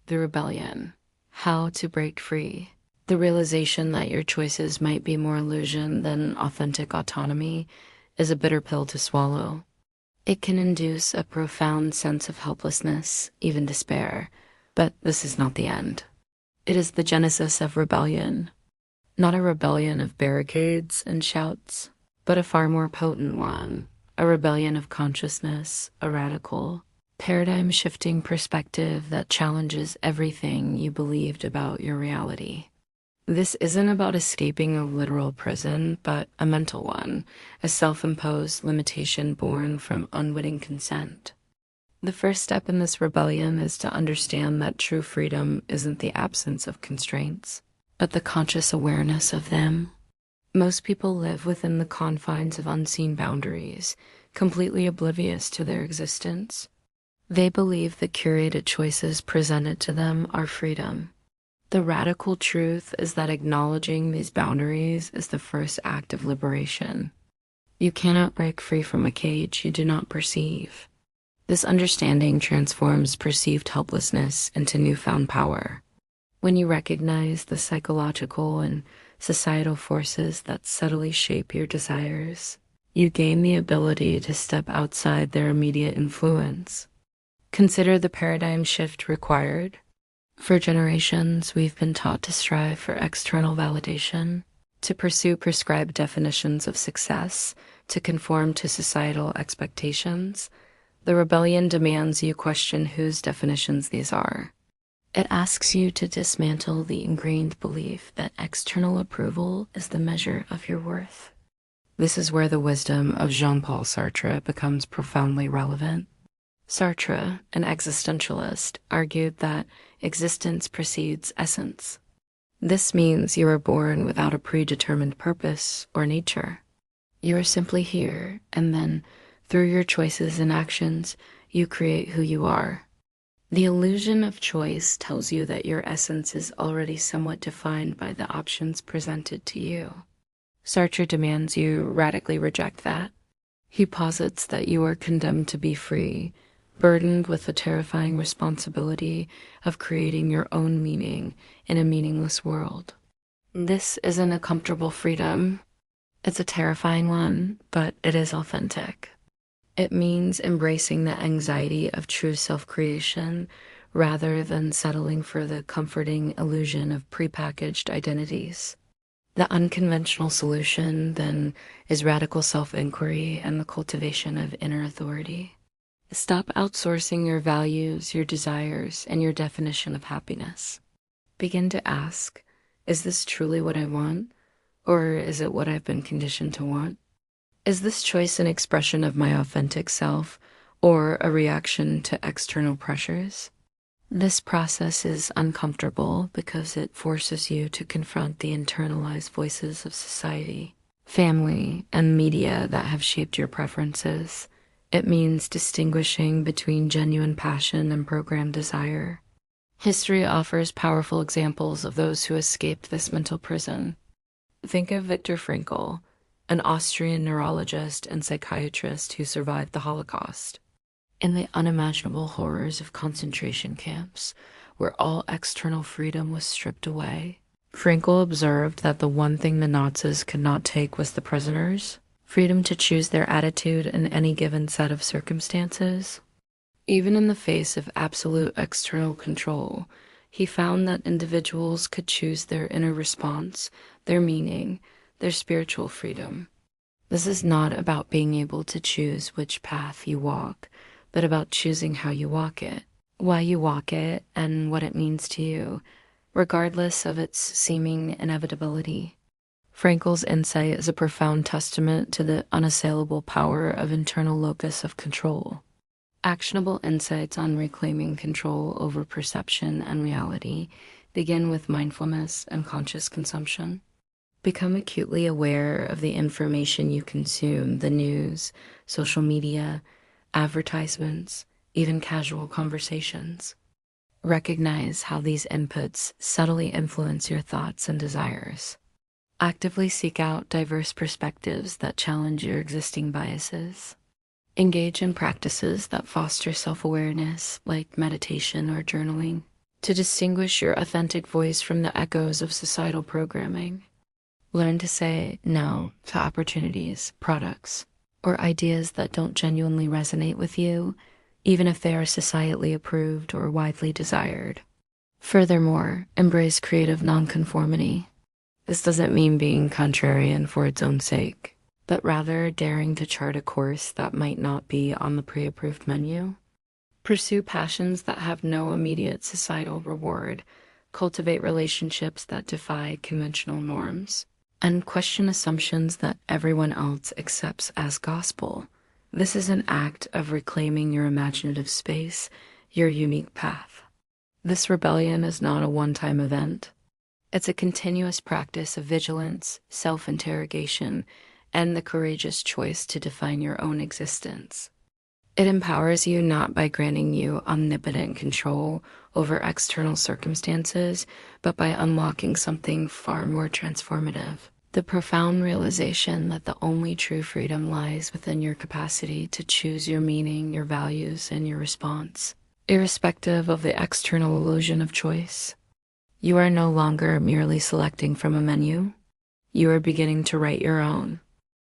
The rebellion. How to break free. The realization that your choices might be more illusion than authentic autonomy is a bitter pill to swallow. It can induce a profound sense of helplessness, even despair, but this is not the end. It is the genesis of rebellion. Not a rebellion of barricades and shouts, but a far more potent one. A rebellion of consciousness, a radical, paradigm-shifting perspective that challenges everything you believed about your reality. This isn't about escaping a literal prison, but a mental one, a self-imposed limitation born from unwitting consent. The first step in this rebellion is to understand that true freedom isn't the absence of constraints, but the conscious awareness of them. Most people live within the confines of unseen boundaries, completely oblivious to their existence. They believe the curated choices presented to them are freedom. The radical truth is that acknowledging these boundaries is the first act of liberation. You cannot break free from a cage you do not perceive. This understanding transforms perceived helplessness into newfound power. When you recognize the psychological and societal forces that subtly shape your desires, you gain the ability to step outside their immediate influence. Consider the paradigm shift required. For generations, we've been taught to strive for external validation, to pursue prescribed definitions of success, to conform to societal expectations. The rebellion demands you question whose definitions these are. It asks you to dismantle the ingrained belief that external approval is the measure of your worth. This is where the wisdom of Jean-Paul Sartre becomes profoundly relevant. Sartre, an existentialist, argued that existence precedes essence. This means you are born without a predetermined purpose or nature. You are simply here, and then, through your choices and actions, you create who you are. The illusion of choice tells you that your essence is already somewhat defined by the options presented to you. Sartre demands you radically reject that. He posits that you are condemned to be free, burdened with the terrifying responsibility of creating your own meaning in a meaningless world. This isn't a comfortable freedom. It's a terrifying one, but it is authentic. It means embracing the anxiety of true self-creation rather than settling for the comforting illusion of prepackaged identities. The unconventional solution, then, is radical self-inquiry and the cultivation of inner authority. Stop outsourcing your values, your desires, and your definition of happiness. Begin to ask, is this truly what I want, or is it what I've been conditioned to want? Is this choice an expression of my authentic self, or a reaction to external pressures? This process is uncomfortable because it forces you to confront the internalized voices of society, family, and media that have shaped your preferences. It means distinguishing between genuine passion and programmed desire. History offers powerful examples of those who escaped this mental prison. Think of Viktor Frankl, an Austrian neurologist and psychiatrist who survived the Holocaust. In the unimaginable horrors of concentration camps, where all external freedom was stripped away, Frankl observed that the one thing the Nazis could not take was the prisoners' freedom to choose their attitude in any given set of circumstances. Even in the face of absolute external control, he found that individuals could choose their inner response, their meaning, their spiritual freedom. This is not about being able to choose which path you walk, but about choosing how you walk it, why you walk it, and what it means to you, regardless of its seeming inevitability. Frankl's insight is a profound testament to the unassailable power of internal locus of control. Actionable insights on reclaiming control over perception and reality begin with mindfulness and conscious consumption. Become acutely aware of the information you consume, the news, social media, advertisements, even casual conversations. Recognize how these inputs subtly influence your thoughts and desires. Actively seek out diverse perspectives that challenge your existing biases. Engage in practices that foster self-awareness, like meditation or journaling. to distinguish your authentic voice from the echoes of societal programming. Learn to say no to opportunities, products, or ideas that don't genuinely resonate with you, even if they are societally approved or widely desired. Furthermore, embrace creative nonconformity. This doesn't mean being contrarian for its own sake, but rather daring to chart a course that might not be on the pre-approved menu. Pursue passions that have no immediate societal reward, cultivate relationships that defy conventional norms, and question assumptions that everyone else accepts as gospel. This is an act of reclaiming your imaginative space, your unique path. This rebellion is not a one-time event. It's a continuous practice of vigilance, self-interrogation, and the courageous choice to define your own existence. It empowers you not by granting you omnipotent control over external circumstances, but by unlocking something far more transformative. The profound realization that the only true freedom lies within your capacity to choose your meaning, your values, and your response, irrespective of the external illusion of choice. You are no longer merely selecting from a menu. You are beginning to write your own,